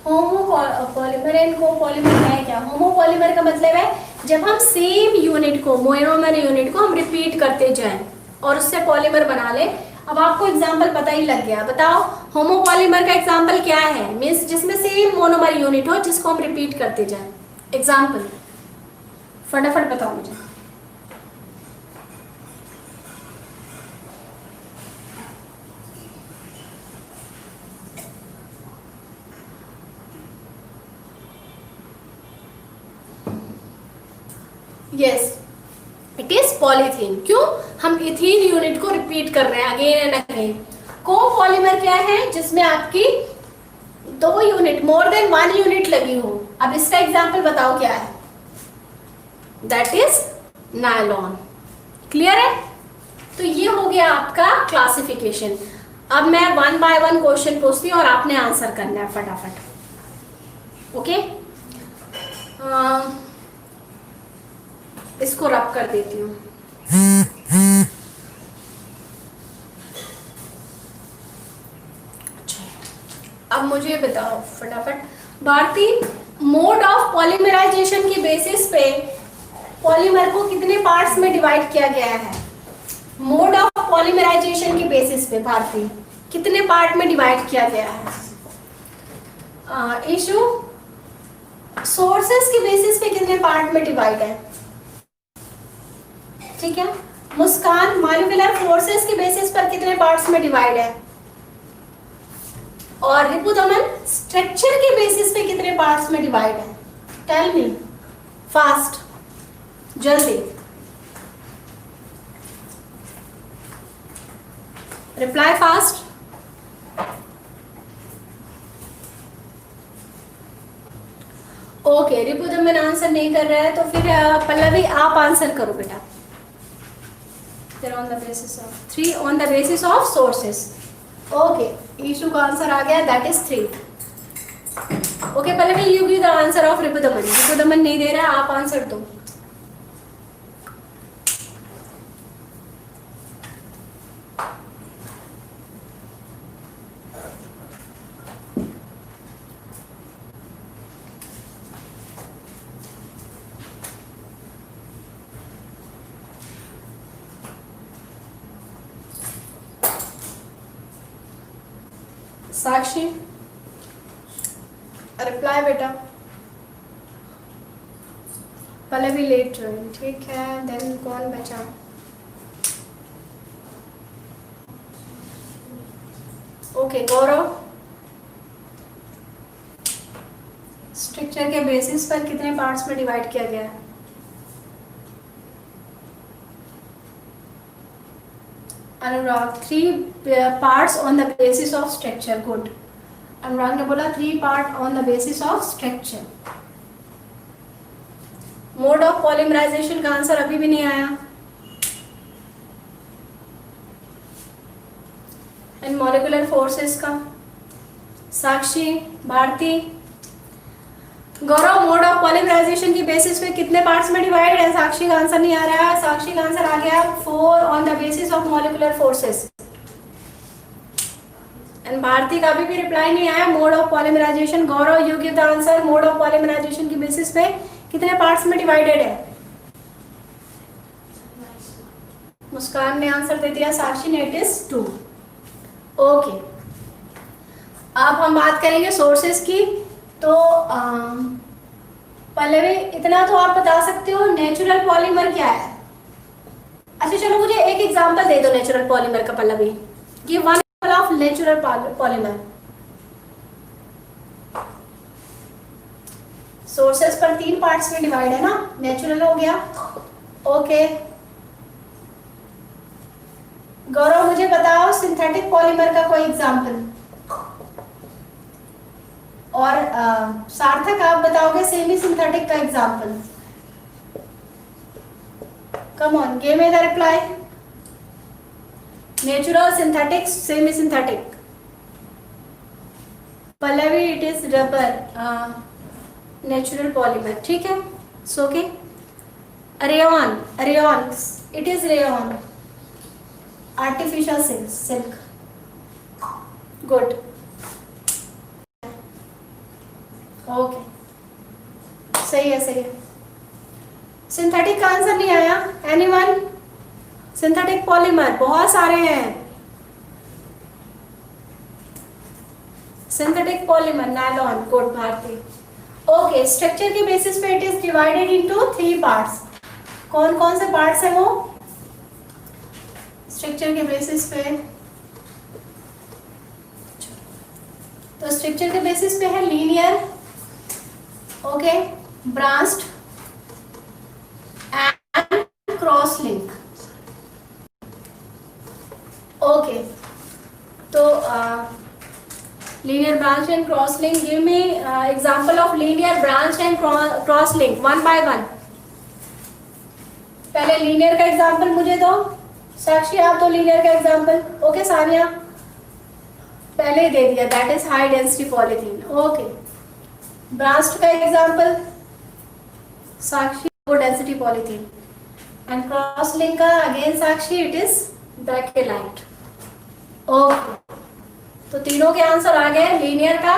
होमोपॉलीमर एंड कोपॉलीमर है क्या? होमोपॉलीमर का मतलब है जब हम सेम यूनिट को, मोनोमर यूनिट को हम रिपीट करते जाएं और उससे पॉलीमर बना ले। अब आपको एग्जांपल पता ही लग गया, बताओ होमोपॉलीमर का एग्जांपल क्या है? मींस जिसमें सेम मोनोमर यूनिट हो जिसको हम रिपीट करते जाएं। एग्जांपल फटाफट बताओ मुझे। Yes, it is polythene. क्यों? हम इथीन यूनिट को रिपीट कर रहे हैं अगेन एंड अगेन। कोपॉलीमर क्या है? जिसमें आपकी दो unit, more than one unit लगी हो। अब इसका एग्जांपल बताओ क्या है? That is nylon. क्लियर है? तो ये हो गया आपका क्लासिफिकेशन। अब मैं वन बाय वन क्वेश्चन पूछती हूँ और आपने आंसर करना है फटाफट। ओके, इसको रब कर देती हूँ। अब मुझे बताओ फटाफट, भारतीय मोड ऑफ पॉलीमराइजेशन की बेसिस पे पॉलीमर को कितने पार्ट्स में डिवाइड किया गया है? मोड ऑफ पॉलीमराइजेशन की बेसिस पे भारतीय कितने पार्ट में डिवाइड किया गया है? इशू सोर्सेस की बेसिस पे कितने पार्ट में डिवाइड है? ठीक है। मुस्कान मॉलिक्यूलर फोर्सेस की बेसिस पर कितने पार्ट्स में डिवाइड है? और रिपुदमन स्ट्रक्चर के बेसिस पे कितने पार्ट्स में डिवाइड है? टेल मी फास्ट, जल्दी reply fast. Okay, Ripudaman answer नहीं कर रहा है तो फिर पल्लवी आप आंसर करो बेटा। फिर on the basis of 3 on the basis of sources. Okay, Ishu का आंसर आ गया, that is 3। Okay Pallavi, you give the answer of Ripudaman. Ripudaman नहीं दे रहा, आप आंसर दो। साक्षी रिप्लाई बेटा। पल्लवी लेट ज्वाइन, ठीक है। देन कौन बचा? ओके गौरव, स्ट्रक्चर के बेसिस पर कितने पार्ट्स में डिवाइड किया गया है? Anurag 3 parts on the basis of structure। Good, Anurag ने बोला 3 part on the basis of structure। Mode of polymerisation का आंसर अभी भी नहीं आया। एंड मॉलिक्यूलर फोर्सेस का Sakshi, Bharti, Gaurav mode of polymerisation की बेसिस पे कितने पार्ट्स में डिवाइड है? साक्षी का आंसर नहीं आ रहा है। साक्षी का आंसर आ गया 4 on the basis of molecular forces. And Bharati का अभी भी रिप्लाई नहीं आया। Mode of polymerization, Gaurav you give the answer. Mode of polymerisation की बेसिस पे कितने पार्ट्स में डिवाइडेड है? मुस्कान ने आंसर दे दिया, साक्षी ने इट इज 2। ओके, अब हम बात करेंगे सोर्सेस की। तो पल्लवी इतना तो आप बता सकते हो, नेचुरल पॉलीमर क्या है? अच्छा चलो मुझे एक एग्जांपल दे दो नेचुरल पॉलीमर का। Pallavi give one example of natural polymer. Sources पर 3 पार्ट्स में डिवाइड है ना, नेचुरल हो गया। ओके गौरव मुझे बताओ सिंथेटिक पॉलीमर का कोई एग्जांपल। और सार्थक आप बताओगे सेमी सिंथेटिक का example. Come on, give me the reply. Natural, synthetic, semi synthetic. Pallavi it is rubber natural polymer, ठीक है। सो के rayon, rayon it is rayon artificial silk. Good, okay, सही है सही है। सिंथेटिक का आंसर नहीं आया, एनीवन? सिंथेटिक पॉलीमर बहुत सारे हैं। Synthetic polymer nylon, good Bharati. Okay, structure के बेसिस पे it is divided into 3 parts. कौन कौन से पार्ट्स हैं वो स्ट्रक्चर के बेसिस पे? तो स्ट्रक्चर के बेसिस पे है linear, okay, branched and cross link. Okay, तो linear branch and cross link, give me example of linear branch and cross link one by one। पहले linear का एग्जांपल मुझे दो, साक्षी आप दो linear का एग्जांपल। ओके सानिया, पहले ही दे दिया, that is high density polythene। Okay, branched का example Sakshi, low density polythene, and cross link का again Sakshi, it is bakelite। Okay, तो तीनों के आंसर आ गए। लीनियर का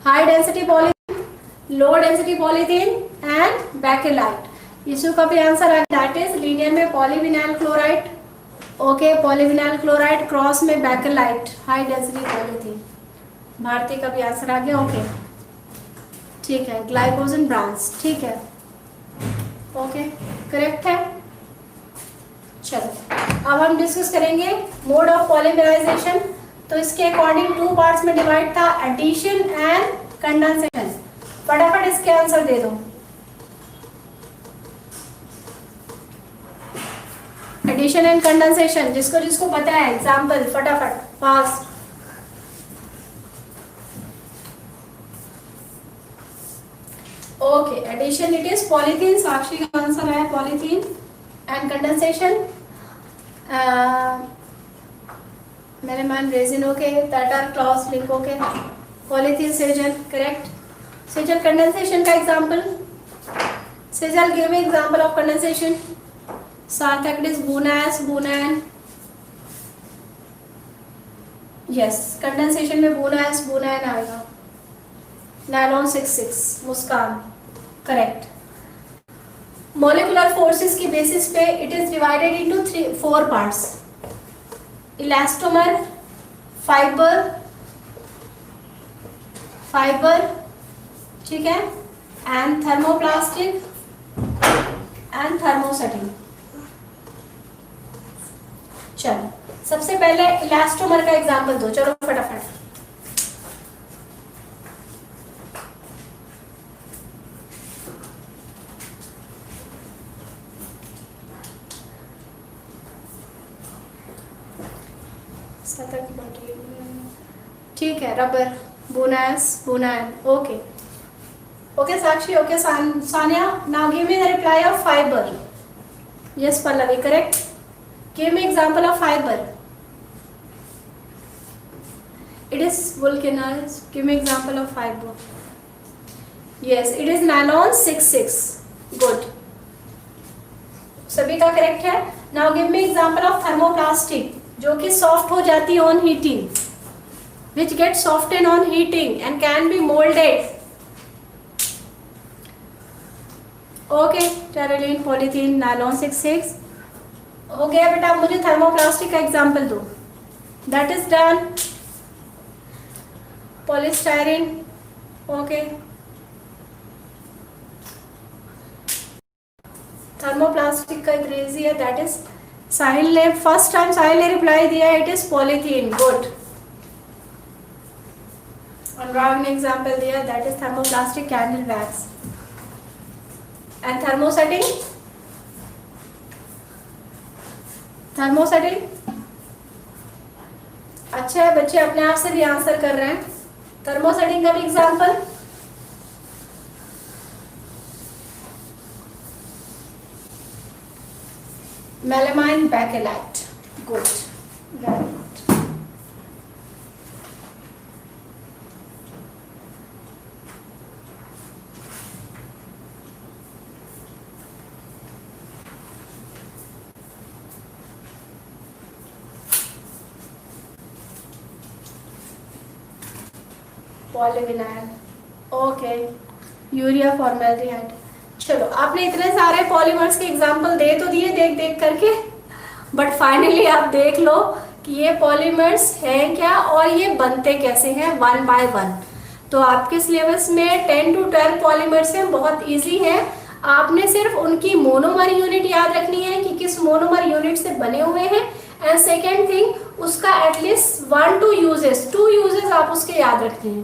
high density polythene, low density polythene and bakelite. Yishu का भी आंसर आ गया, दैट इज लीनियर में polyvinyl chloride, okay, polyvinyl chloride, cross में bakelite, high density polythene. Bharti का भी आंसर आ गया, ओके ठीक है। ग्लाइकोजन ब्रांच, ठीक है, ओके करेक्ट है। चलो अब हम डिस्कस करेंगे मोड ऑफ पॉलीमराइजेशन। तो इसके अकॉर्डिंग 2 पार्ट्स में डिवाइड था, एडिशन एंड कंडेंसेशन। फटाफट इसके आंसर दे दो। एडिशन एंड कंडेंसेशन, जिसको जिसको पता है एग्जांपल फटाफट fast. Okay, addition it is polythene, Sakshi का आंसर है polythene. And condensation melamine resin, okay, that are cross link, okay, polythene sejal, correct। sejal condensation का example, sejal give me example of condensation। सार्थक it is Bunas, Bunan, yes, condensation में Bunas, Bunan आएगा। nylon 66, मुस्कान, correct। molecular forces की basis पे it is divided into 4 parts। Elastomer, fibre, ठीक है, and thermoplastic and thermosetting. चलो सबसे पहले इलास्टोमर का एग्जांपल दो, चलो फटाफट। ठीक है, rubber, buna S, buna N, okay okay Sakshi, okay Sania. Now give me the reply of fibre. Yes Pallavi, correct. Give me example of fibre. It is vulcanise, give me example of fibre. Yes, it is nylon 66, good, सभी का correct है। Now give me example of thermoplastic, जो कि soft हो जाती है on heating, which gets softened on heating and can be molded। Okay, terylene, polythene, nylon 66 हो गया बेटा। मुझे थर्मोप्लास्टिक का एग्जांपल दो। That is done. Polystyrene, okay, thermoplastic का एक रेजी है, दैट इज साहिल ने फर्स्ट टाइम साहिल ने रिप्लाई दिया, it is polythene, good. Anurag ने एग्जांपल दिया, that is thermoplastic candle wax. And thermosetting, thermosetting अच्छा है, बच्चे अपने आप से भी आंसर कर रहे हैं। थर्मोसेटिंग का भी example, melamine Bakelite, good, very good. Polyvinyl, okay, urea formaldehyde. चलो आपने इतने सारे पॉलीमर्स के एग्जाम्पल दे तो दिए देख देख करके, बट फाइनली आप देख लो कि ये पॉलीमर्स हैं क्या और ये बनते कैसे हैं वन बाय वन। तो आपके सिलेबस में 10 to 12 पॉलीमर्स हैं, बहुत इजी है। आपने सिर्फ उनकी मोनोमर यूनिट याद रखनी है कि किस मोनोमर यूनिट से बने हुए हैं, एंड सेकेंड थिंग उसका एटलीस्ट 1 2 यूजेस, 2 यूजेस आप उसके याद रखते हैं।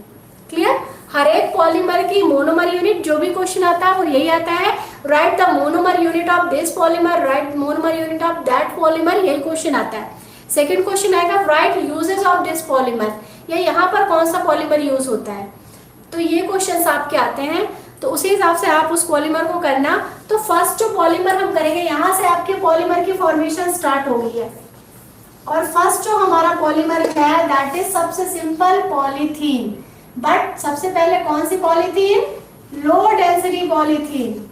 क्लियर? हर एक पॉलीमर की मोनोमर यूनिट, जो भी क्वेश्चन आता है वो यही आता है, right the monomer unit of this polymer, right monomer unit of that polymer, यही क्वेश्चन आता है। सेकंड क्वेश्चन आएगा right uses of this polymer, या यहाँ पर कौन सा पॉलीमर यूज होता है। तो ये क्वेश्चंस आपके आते हैं, तो उसी हिसाब से आप उस पॉलीमर को करना। तो फर्स्ट जो पॉलीमर हम करेंगे, यहाँ से आपके पॉलीमर की फॉर्मेशन स्टार्ट हो गई है, और फर्स्ट जो हमारा पॉलीमर है दैट इज सबसे सिंपल पॉलीथीन। बट सबसे पहले कौन सी पॉलीथीन? लो डेंसिटी पॉलीथीन,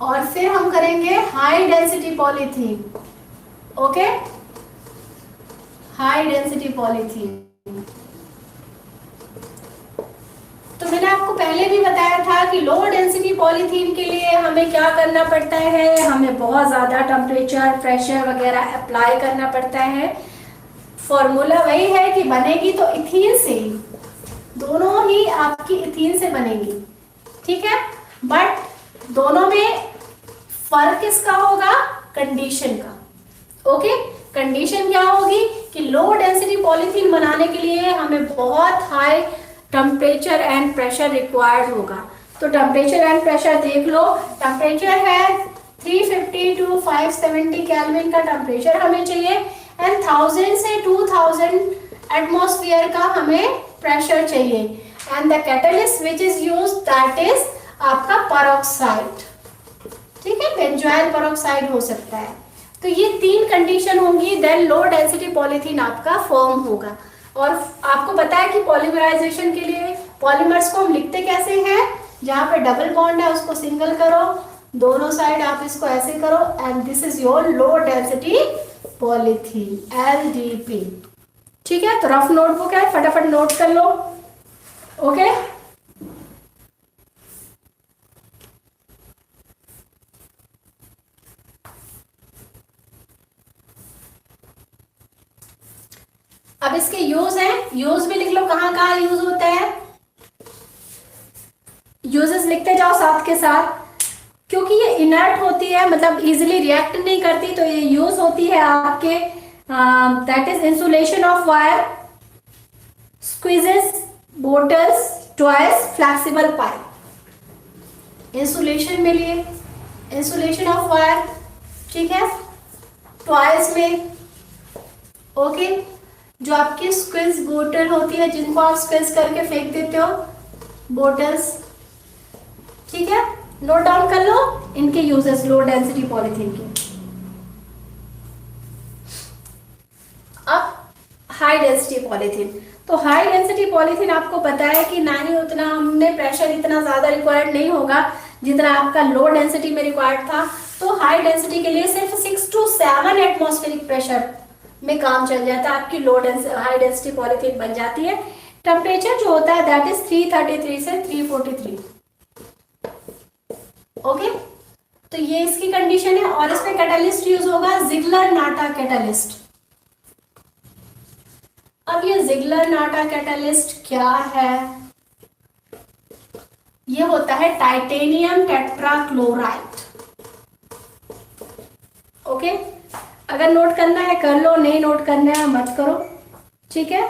और फिर हम करेंगे high density polythene. Okay, high density polythene. तो मैंने आपको पहले भी बताया था कि लो डेंसिटी पॉलीथीन के लिए हमें क्या करना पड़ता है, हमें बहुत ज्यादा टेम्परेचर, प्रेशर वगैरह अप्लाई करना पड़ता है। फॉर्मूला वही है कि बनेगी तो इथीन से ही, दोनों ही आपकी इथीन से बनेगी, ठीक है। बट दोनों में फर्क किसका होगा? कंडीशन का। ओके, कंडीशन क्या होगी कि लो डेंसिटी पॉलीथीन बनाने के लिए हमें बहुत high temperature and pressure required होगा। तो टेम्परेचर एंड प्रेशर देख लो, टेम्परेचर है 350 to 570 केल्विन का टेम्परेचर हमें चाहिए, एंड 1000 से 2000 एटमॉस्फेयर का हमें प्रेशर चाहिए, and the catalyst which is use that is आपका पेरोक्साइड, ठीक है, बेंजोइल पेरोक्साइड हो सकता है। तो ये 3 कंडीशन होंगी, देन लो डेंसिटी पॉलीथीन आपका फॉर्म होगा। और आपको पता है कि पॉलीमराइजेशन के लिए पॉलीमर्स को हम लिखते कैसे हैं, जहां पे डबल बॉन्ड है उसको सिंगल करो, दोनों साइड आप इसको ऐसे करो, and this is your low density polythene, LDP। ठीक है, तो रफ नोटबुक है, फटाफट नोट कर लो। ओके, अब इसके यूज हैं, यूज भी लिख लो, कहाँ कहाँ यूज होता है, यूजेस लिखते जाओ साथ के साथ, क्योंकि ये इनर्ट होती है, मतलब इजीली रिएक्ट नहीं करती, तो ये यूज होती है आपके that is insulation of wire, squeezes, bottles, toys, flexible pipe. Insulation में लिए इंसुलेशन ऑफ वायर, ठीक है, टॉयज में, ओके, जो आपकी स्क्वीज बोतल होती है जिनको आप स्क्वीज करके फेंक देते हो, बोटल्स, ठीक है, नोट डाउन कर लो इनके यूजेस लो डेंसिटी पॉलीथीन के। अब हाई डेंसिटी पॉलीथीन, तो हाई डेंसिटी पॉलीथीन आपको पता है कि ना ही उतना हमने प्रेशर इतना ज्यादा रिक्वायर्ड नहीं होगा जितना आपका लो डेंसिटी में रिक्वायर्ड था। तो हाई डेंसिटी के लिए सिर्फ 6 to 7 एटमॉस्फेरिक प्रेशर में काम चल जाता है, आपकी low density high density polythene बन जाती है। टेम्परेचर जो होता है दैट इज 333 से 343। ओके, तो ये इसकी कंडीशन है, और इसमें कैटालिस्ट यूज होगा जिगलर नाटा कैटालिस्ट। अब ये जिगलर नाटा कैटालिस्ट क्या है? ये होता है टाइटेनियम टेट्राक्लोराइड। ओके, अगर नोट करना है कर लो, नहीं नोट करना है मत करो, ठीक है।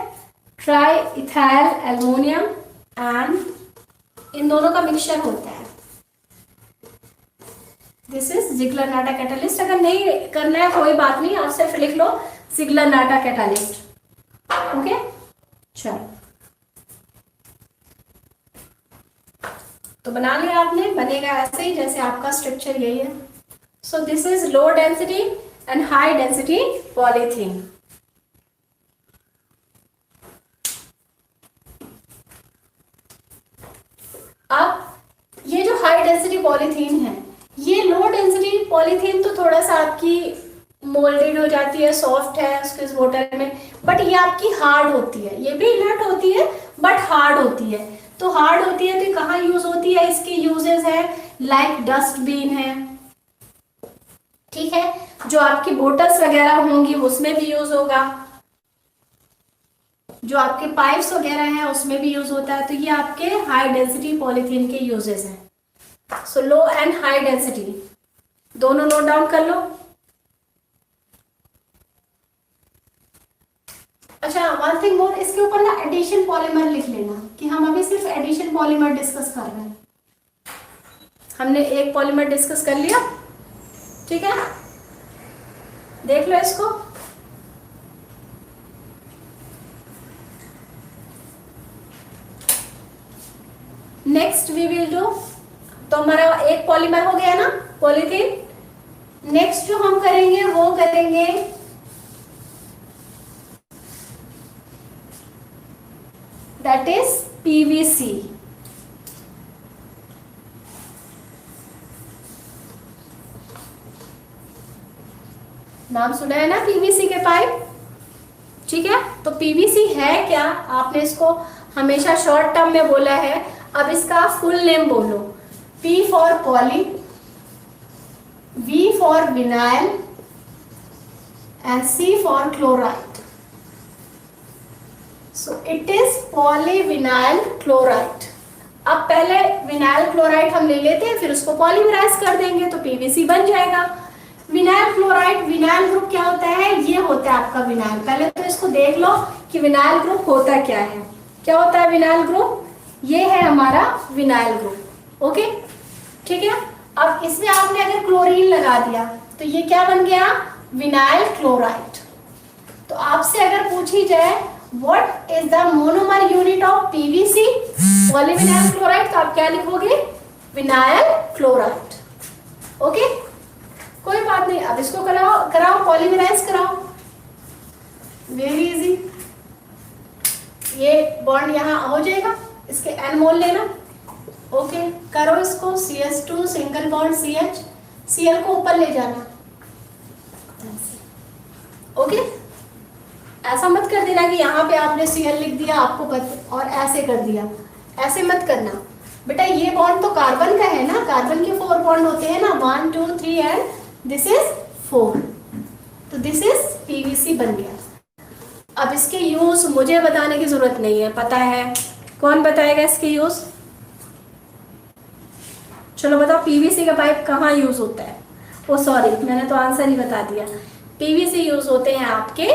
Try ethyl aluminium and in दोनों का मिक्सचर होता है, this is Ziggler NATA catalyst. अगर नहीं करना है कोई बात नहीं, आप सिर्फ लिख लो जिगलर नाटा कैटालिस्ट। ओके, चलो, तो बना लिया आपने, बनेगा ऐसे ही जैसे आपका स्ट्रक्चर यही है। So this is low density and high density polythene. अब ये जो हाई डेंसिटी पॉलीथीन है, ये लो डेंसिटी पॉलीथीन तो थोड़ा सा आपकी मोल्डेड हो जाती है, सॉफ्ट है उसके इस बोतल में, बट ये आपकी हार्ड होती है, ये भी इनर्ट होती है बट हार्ड होती है। तो हार्ड होती है तो कहाँ यूज होती है, इसके यूजेस है लाइक डस्टबिन है, ठीक है, जो आपकी बोटल्स वगैरह होंगी उसमें भी यूज होगा, जो आपके पाइप्स वगैरह हैं उसमें भी यूज होता है। तो ये आपके हाई डेंसिटी पॉलीथीन के यूजेस हैं। सो लो एंड हाई डेंसिटी दोनों नोट डाउन कर लो। अच्छा, वन थिंग मोर, इसके ऊपर ना एडिशन पॉलीमर लिख लेना कि हम अभी सिर्फ एडिशन पॉलीमर डिस्कस कर रहे हैं। हमने एक पॉलीमर डिस्कस कर लिया, ठीक है, देख लो इसको। नेक्स्ट वी विल डू, तो हमारा एक पॉलीमर हो गया ना पॉलीथीन। नेक्स्ट जो हम करेंगे वो करेंगे दैट इज पीवीसी। नाम सुना है ना पीवीसी के पाइप, ठीक है। तो पीवीसी है क्या, आपने इसको हमेशा शॉर्ट टर्म में बोला है, अब इसका फुल नेम बोलो। P for poly, V for vinyl and C for chloride. So it is polyvinyl chloride. अब पहले विनाइल क्लोराइड हम ले लेते हैं, फिर उसको पॉलीमराइज कर देंगे तो पीवीसी बन जाएगा। विनाइल क्लोराइड, विनाइल ग्रुप क्या होता है, ये होता है आपका विनाइल। पहले तो इसको देख लो कि विनाइल ग्रुप होता क्या है। क्या होता है विनाइल ग्रुप, ये है हमारा विनाइल ग्रुप, ओके, ठीक है। अब इसमें आपने अगर क्लोरीन लगा दिया तो ये क्या बन गया, विनाइल क्लोराइड। तो आपसे अगर पूछी जाए what is the monomer unit of PVC, polyvinyl chloride, तो आप क्या लिखोगे, विनाइल क्लोराइड, ओके। कोई बात नहीं, अब इसको कराओ पॉलीमराइज कराओ, वेरी इजी। ये बॉन्ड यहाँ हो जाएगा, इसके एन मोल लेना, ओके, करो इसको। CH2 single bond CH, Cl को ऊपर ले जाना, ओके। ऐसा मत कर देना कि यहाँ पे आपने Cl लिख दिया आपको पता और ऐसे कर दिया, ऐसे मत करना बेटा। ये बॉन्ड तो कार्बन का है ना, कार्बन के 4 बॉन्ड होते हैं ना, 1 2 3 एंड दिस इज 4, तो दिस इज पीवीसी बन गया। अब इसके यूज मुझे बताने की जरूरत नहीं है, पता है, कौन बताएगा इसके यूज, चलो बताओ। पीवीसी का पाइप कहाँ यूज होता है, ओ सॉरी मैंने तो आंसर ही बता दिया, पीवीसी यूज होते हैं आपके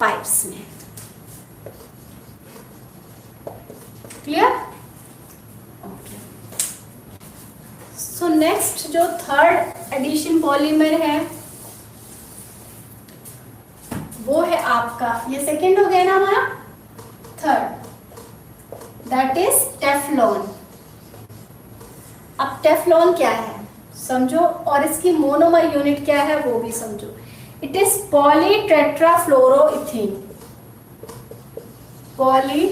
पाइप्स में, क्लियर, ओके। सो नेक्स्ट जो थर्ड एडिशन पॉलीमर है वो है आपका, ये सेकेंड हो गया ना हमारा, थर्ड दैट इज टेफ्लॉन। अब टेफ्लॉन क्या है समझो, और इसकी मोनोमर यूनिट क्या है वो भी समझो। It is poly tetrafluoroethene, poly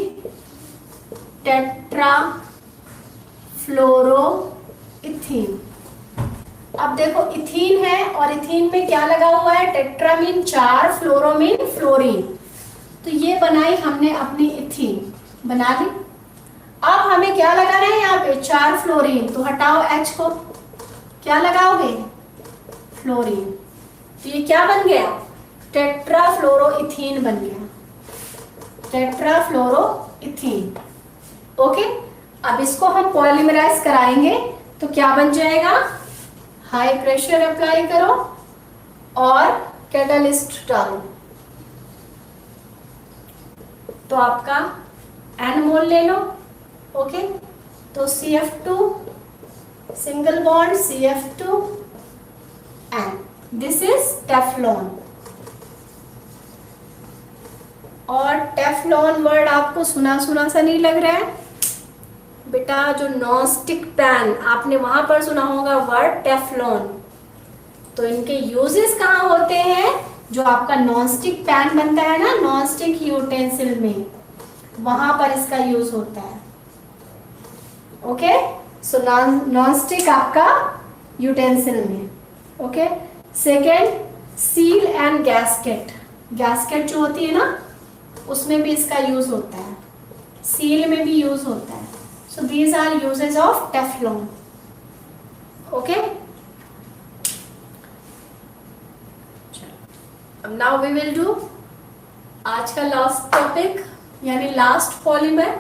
tetrafluoroethene. अब देखो इथीन है और इथीन में क्या लगा हुआ है, टेट्रा मीन 4, फ्लोरो मीन फ्लोरीन, तो ये बनाई हमने अपनी इथीन, बना दी। अब हमें क्या लगाना है यहाँ पे, 4 फ्लोरीन, तो हटाओ H को, क्या लगाओगे, फ्लोरीन, तो ये क्या बन गया, टेट्राफ्लोरोइथीन बन गया, टेट्राफ्लोरोइथीन, ओके। अब इसको हम पॉलीमराइज कराएंगे तो क्या बन जाएगा, हाई प्रेशर अप्लाई करो और कैटलिस्ट डालो, तो आपका एन मोल ले लो, ओके। तो CF2 single bond CF2 and this is Teflon. और टेफ्लॉन वर्ड आपको सुना सुना सा नहीं लग रहा है बेटा, जो नॉन स्टिक पैन आपने वहां पर सुना होगा वर्ड टेफ्लॉन, तो इनके यूजेस कहाँ होते हैं, जो आपका नॉन स्टिक पैन बनता है ना नॉन स्टिक यूटेंसिल में, वहां पर इसका यूज होता है, ओके। सो नॉन स्टिक आपका यूटेंसिल में, okay. Second seal and gasket, gasket जो होती है ना उसमें भी इसका यूज होता है, सील में भी यूज होता है. So these are uses of Teflon. Okay, अब नाउ वी विल डू आज का लास्ट टॉपिक यानी last polymer,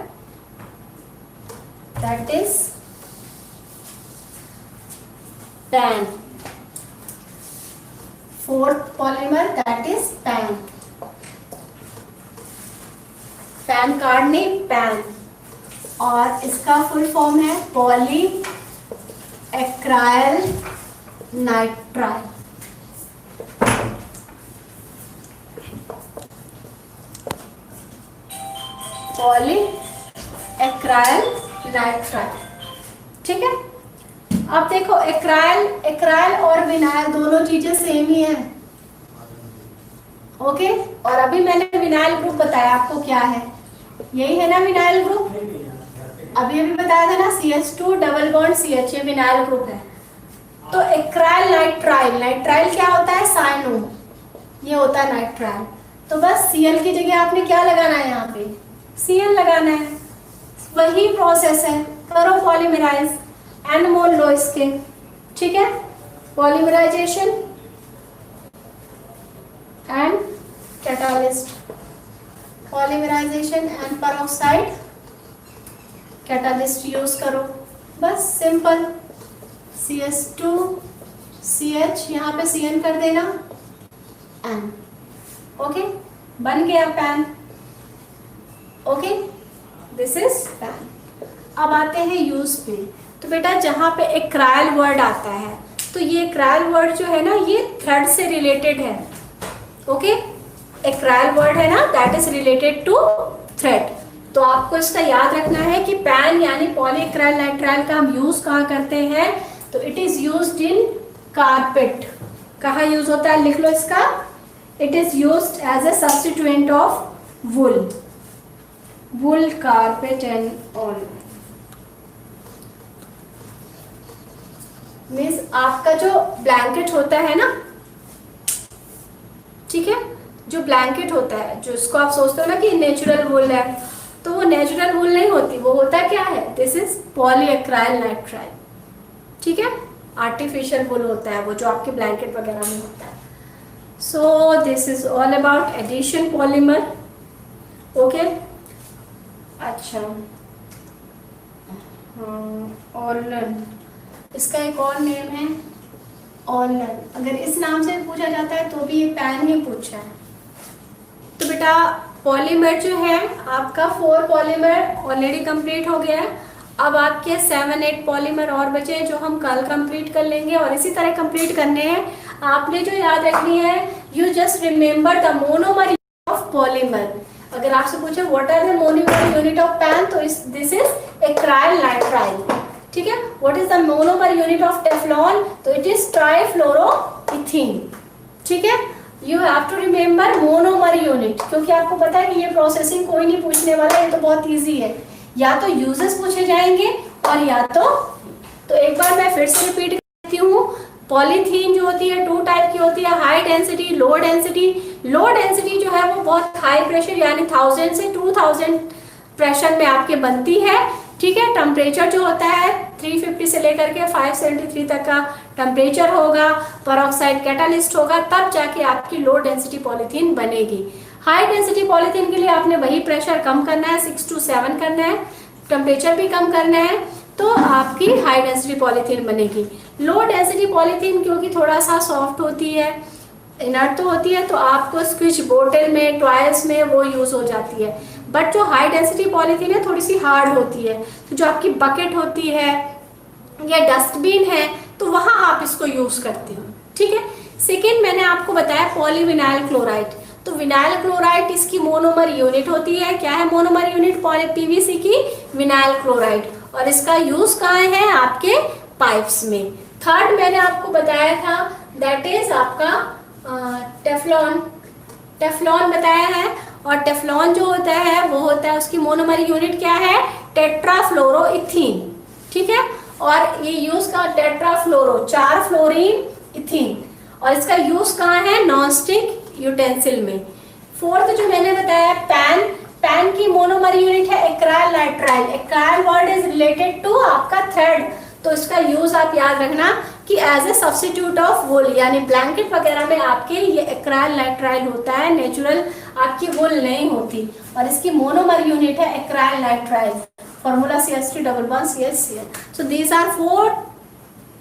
that is PAN. Fourth polymer that is PAN. PAN card नहीं, पैन, और इसका फुल फॉर्म है poly acryl nitrile. Poly acryl nitrile. ठीक है, अब देखो एक्राइल, एक्राइल और विनाइल दोनों चीजें सेम ही है. ओके, और अभी मैंने विनाइल ग्रुप बताया आपको क्या है, यही है ना विनाइल ग्रुप. अभी बताया था ना CH2 डबल बॉन्ड CH, ये विनाइल ग्रुप है. तो एक्राइल नाइट्राइल, नाइट्राइल क्या होता है, साइनो, ये होता है नाइट्राइल. तो बस Cl की जगह आपने क्या लगाना है, यहाँ पे Cl लगाना है. वही प्रोसेस है, करो पॉलीमराइज, एन मोल लो इसके. ठीक है, polymerization and catalyst, polymerization and peroxide catalyst use करो. बस सिंपल, CH2 CH, यहाँ पे Cn कर देना, N. ओके, बन गया pan. Okay, this is pan. अब आते हैं यूज पे. तो बेटा जहाँ पे एक्राइल वर्ड आता है, तो ये एक्राइल वर्ड जो है ना ये थ्रेड से रिलेटेड है. ओके, एक्राइल वर्ड है ना, that is related to thread. तो आपको इसका याद रखना है कि पैन यानी पॉलीक्राइल नाइट्राइल का हम यूज कहाँ करते हैं, तो it is used in carpet. कहाँ यूज होता है, लिख लो इसका, it is used as a substituent of wool, wool carpet and all. Means आपका जो ब्लैंकेट होता है ना, ठीक है, जो ब्लैंकेट होता है, जो इसको आप सोचते हो ना कि नेचुरल वुल है, तो वो नेचुरल वुल नहीं होती, वो होता क्या है, दिस इज पॉलीएक्राइल नाइट्राइल. ठीक है, आर्टिफिशियल वुल होता है वो, जो आपके ब्लैंकेट वगैरह में होता है. So this is all about addition polymer. Okay, अच्छा, ऑर्लन, इसका एक और नेम है ऑर्लन. अगर इस नाम से पूछा जाता है तो भी ये पैन ही पूछा है. तो बेटा पॉलीमर जो है आपका 4 पॉलीमर ऑलरेडी कंप्लीट हो गया है. अब आपके 7-8 पॉलीमर और बचे जो हम कल कंप्लीट कर लेंगे, और इसी तरह कंप्लीट करने हैं. आपने जो याद रखनी है, you just remember the monomer of polymer. अगर आपसे पूछे what are the monomer unit of PAN, तो दिस इज एक्राइल नाइट्राइल. ठीक है, what is the monomer unit of Teflon, तो इट इज ट्राइफ्लोरोइथीन. ठीक है, you have to remember monomer unit, क्योंकि आपको पता है कि ये प्रोसेसिंग कोई नहीं पूछने वाला, ये तो बहुत इजी है. या तो यूजेस पूछे जाएंगे और या तो एक बार मैं फिर से रिपीट करती हूँ. पॉलीथीन जो होती है 2 टाइप की होती है, high density, low density. Low density जो है वो बहुत हाई प्रेशर यानी 1000 से 2000 प्रेशर में आपके बनती है. ठीक है, टेम्परेचर जो होता है 350 से लेकर के 573 तक का टेम्परेचर होगा. पेरोक्साइड कैटालिस्ट होगा, तब जाके आपकी लो डेंसिटी पॉलीथीन बनेगी. हाई डेंसिटी पॉलीथीन के लिए आपने वही प्रेशर कम करना है, 6 to 7 करना है, टेम्परेचर भी कम करना है, तो आपकी हाई डेंसिटी पॉलीथीन बनेगी. लो डेंसिटी पॉलीथीन क्योंकि थोड़ा सा सॉफ्ट होती है, इनर्ट तो होती है, तो आपको स्क्विच बोतल में, टॉयल्स में वो यूज हो जाती है. बट जो हाई डेंसिटी पॉलीथीन है थोड़ी सी हार्ड होती है, तो जो आपकी बकेट होती है या डस्टबिन है, तो वहां आप इसको यूज करते हो. ठीक है, सेकेंड मैंने आपको बताया पॉलीविनाइल क्लोराइड. तो विनाइल क्लोराइड इसकी मोनोमर यूनिट होती है. क्या है मोनोमर यूनिट, PVC की विनाइल क्लोराइड. और इसका यूज कहाँ है, आपके पाइप्स में. थर्ड मैंने आपको बताया था, दैट इज आपका टेफ्लॉन. टेफ्लॉन बताया है, और टेफ्लॉन जो होता है वो होता है, उसकी मोनोमर यूनिट क्या है, टेट्राफ्लोरोइथीन. ठीक है, और ये यूज का टेट्राफ्लोरो, 4 फ्लोरीन इथीन. और इसका यूज कहाँ है, नॉन स्टिक यूटेंसिल में। फोर्थ जो मैंने बताया पैन, पैन की मोनोमर यूनिट है acryl nitrile. Acryl word is related to आपका थ्रेड, तो इसका यूज आप याद रखना कि as a substitute of wool, यानी ब्लैंकेट वगैरह में आपके ये एक्राइल नाइट्राइल होता है, नेचुरल आपकी वुल नहीं होती। और इसकी मोनोमर यूनिट है acryl nitrile, formula CH3 double bond CH so these are 4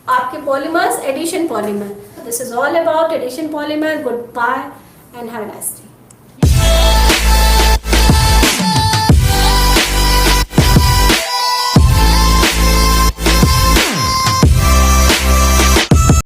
आपके polymers, addition polymer. This is all about addition polymer. Good bye and have a nice day.